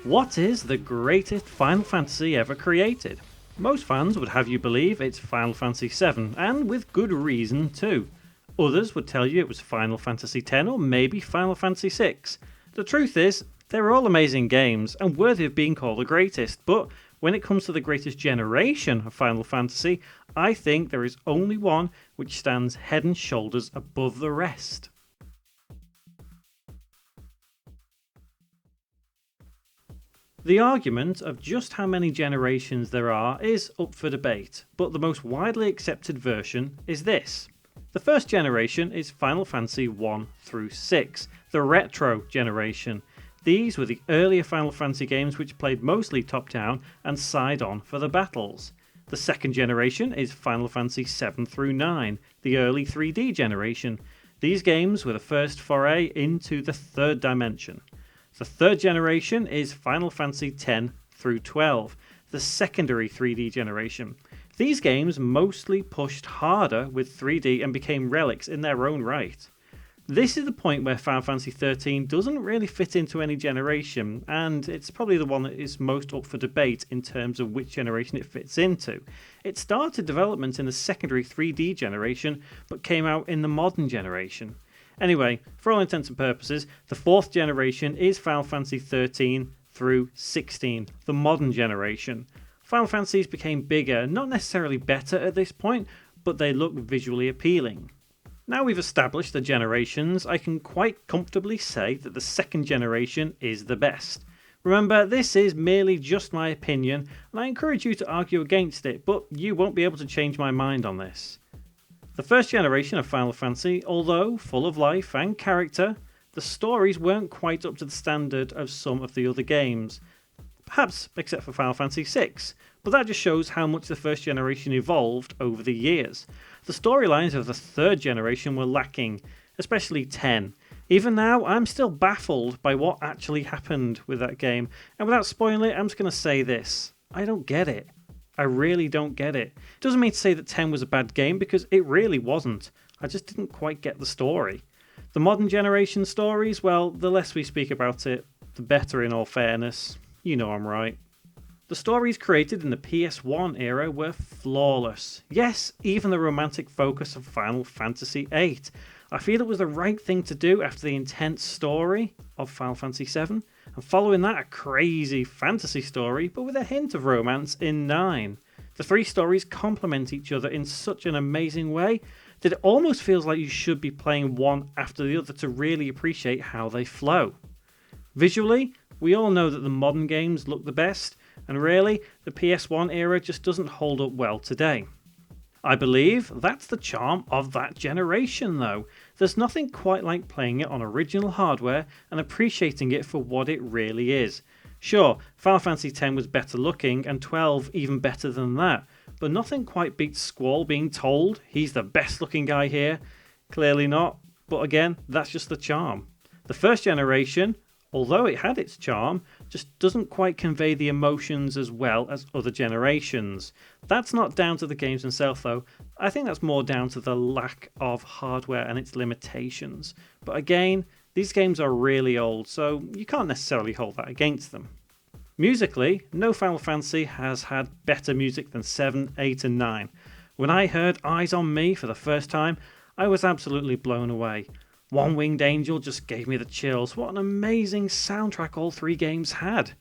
What is the greatest Final Fantasy ever created? Most fans would have you believe it's Final Fantasy VII, and with good reason too. Others would tell you it was Final Fantasy X or maybe Final Fantasy VI. The truth is, they're all amazing games and worthy of being called the greatest, but when it comes to the greatest generation of Final Fantasy, I think there is only one which stands head and shoulders above the rest. The argument of just how many generations there are is up for debate, but the most widely accepted version is this. The first generation is Final Fantasy 1 through 6, the retro generation. These were the earlier Final Fantasy games which played mostly top-down and side-on for the battles. The second generation is Final Fantasy 7 through 9, the early 3D generation. These games were the first foray into the third dimension. The third generation is Final Fantasy X through 12, the secondary 3D generation. These games mostly pushed harder with 3D and became relics in their own right. This is the point where Final Fantasy XIII doesn't really fit into any generation, and it's probably the one that is most up for debate in terms of which generation it fits into. It started development in the secondary 3D generation, but came out in the modern generation. Anyway, for all intents and purposes, the fourth generation is Final Fantasy XIII through 16, the modern generation. Final Fantasies became bigger, not necessarily better at this point, but they look visually appealing. Now we've established the generations, I can quite comfortably say that the second generation is the best. Remember, this is merely just my opinion, and I encourage you to argue against it, but you won't be able to change my mind on this. The first generation of Final Fantasy, although full of life and character, the stories weren't quite up to the standard of some of the other games. Perhaps except for Final Fantasy VI, but that just shows how much the first generation evolved over the years. The storylines of the third generation were lacking, especially 10. Even now, I'm still baffled by what actually happened with that game, and without spoiling it, I'm just going to say this. I don't get it. I really don't get it. Doesn't mean to say that 10 was a bad game, because it really wasn't. I just didn't quite get the story. The modern generation stories, well, the less we speak about it, the better in all fairness. You know I'm right. The stories created in the PS1 era were flawless. Yes, even the romantic focus of Final Fantasy VIII. I feel it was the right thing to do after the intense story of Final Fantasy VII, and following that a crazy fantasy story, but with a hint of romance in 9. The three stories complement each other in such an amazing way that it almost feels like you should be playing one after the other to really appreciate how they flow. Visually, we all know that the modern games look the best, and really, the PS1 era just doesn't hold up well today. I believe that's the charm of that generation though. There's nothing quite like playing it on original hardware and appreciating it for what it really is. Sure, Final Fantasy X was better looking and 12 even better than that, but nothing quite beats Squall being told he's the best looking guy here. Clearly not, but again, that's just the charm. The first generation, although it had its charm, just doesn't quite convey the emotions as well as other generations. That's not down to the games themselves though, I think that's more down to the lack of hardware and its limitations. But again, these games are really old, so you can't necessarily hold that against them. Musically, no Final Fantasy has had better music than 7, 8 and 9. When I heard Eyes on Me for the first time, I was absolutely blown away. One Winged Angel just gave me the chills. What an amazing soundtrack all three games had.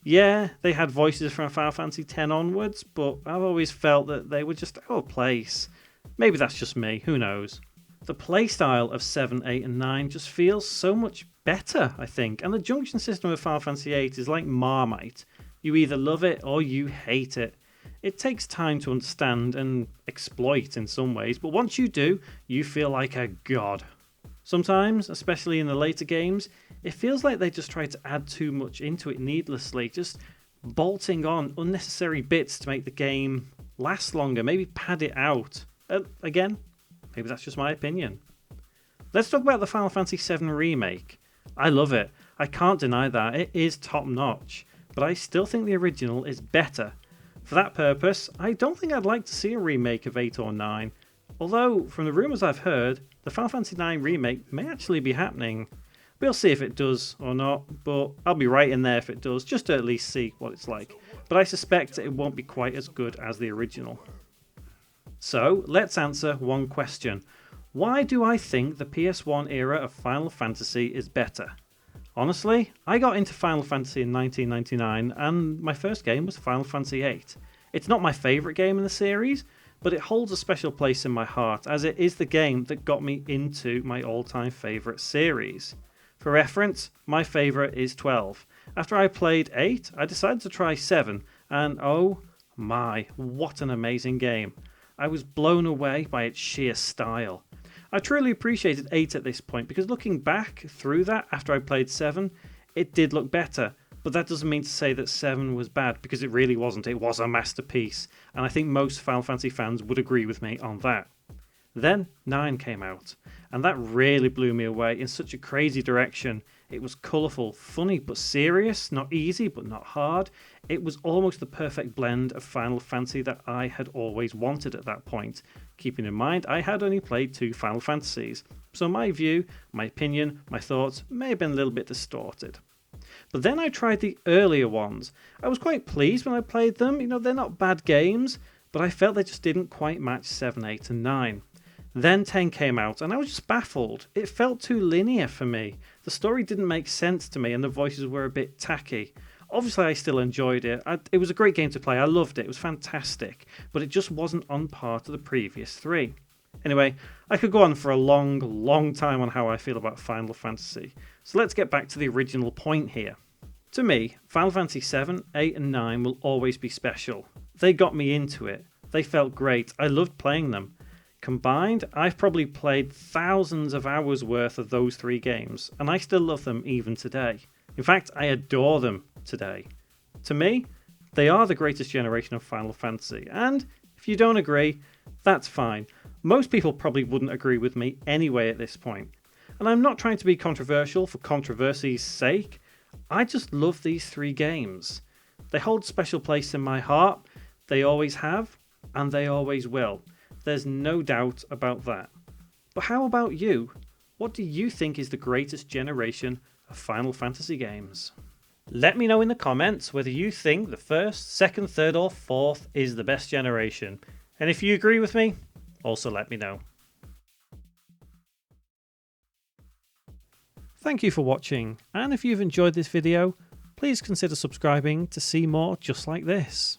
Yeah, they had voices from Final Fantasy X onwards, but I've always felt that they were just out of place. Maybe that's just me, who knows. The playstyle of 7, 8 and 9 just feels so much better, I think, and the junction system of Final Fantasy VIII is like Marmite. You either love it or you hate it. It takes time to understand and exploit in some ways, but once you do, you feel like a god. Sometimes, especially in the later games, it feels like they just try to add too much into it needlessly, just bolting on unnecessary bits to make the game last longer, maybe pad it out. Again, maybe that's just my opinion. Let's talk about the Final Fantasy VII Remake. I love it. I can't deny that. It is top notch, but I still think the original is better. For that purpose, I don't think I'd like to see a remake of 8 or 9. Although, from the rumours I've heard, the Final Fantasy IX remake may actually be happening. We'll see if it does or not, but I'll be right in there if it does, just to at least see what it's like. But I suspect it won't be quite as good as the original. So let's answer one question. Why do I think the PS1 era of Final Fantasy is better? Honestly, I got into Final Fantasy in 1999 and my first game was Final Fantasy VIII. It's not my favourite game in the series, but it holds a special place in my heart as it is the game that got me into my all-time favourite series. For reference, my favourite is 12. After I played 8, I decided to try 7, and oh my, what an amazing game. I was blown away by its sheer style. I truly appreciated 8 at this point because looking back through that after I played 7, it did look better. But that doesn't mean to say that 7 was bad because it really wasn't. It was a masterpiece, and I think most Final Fantasy fans would agree with me on that. Then 9 came out, and that really blew me away in such a crazy direction. It was colourful, funny but serious, not easy but not hard. It was almost the perfect blend of Final Fantasy that I had always wanted at that point. Keeping in mind, I had only played 2 Final Fantasies, so my view, my opinion, my thoughts may have been a little bit distorted. But then I tried the earlier ones. I was quite pleased when I played them. They're not bad games, but I felt they just didn't quite match 7, 8 and 9. Then 10 came out and I was just baffled. It felt too linear for me. The story didn't make sense to me and the voices were a bit tacky. Obviously I still enjoyed it. It was a great game to play. I loved it. It was fantastic. But it just wasn't on par to the previous 3. Anyway, I could go on for a long time on how I feel about Final Fantasy. So let's get back to the original point here. To me, Final Fantasy 7, 8 and 9 will always be special. They got me into it. They felt great. I loved playing them. Combined, I've probably played thousands of hours worth of those 3 games, and I still love them even today. In fact, I adore them today. To me, they are the greatest generation of Final Fantasy, and if you don't agree, that's fine. Most people probably wouldn't agree with me anyway at this point. And I'm not trying to be controversial for controversy's sake. I just love these 3 games. They hold a special place in my heart, they always have, and they always will. There's no doubt about that. But how about you? What do you think is the greatest generation of Final Fantasy games? Let me know in the comments whether you think the first, second, third or fourth is the best generation. And if you agree with me, also let me know. Thank you for watching, and if you've enjoyed this video, please consider subscribing to see more just like this.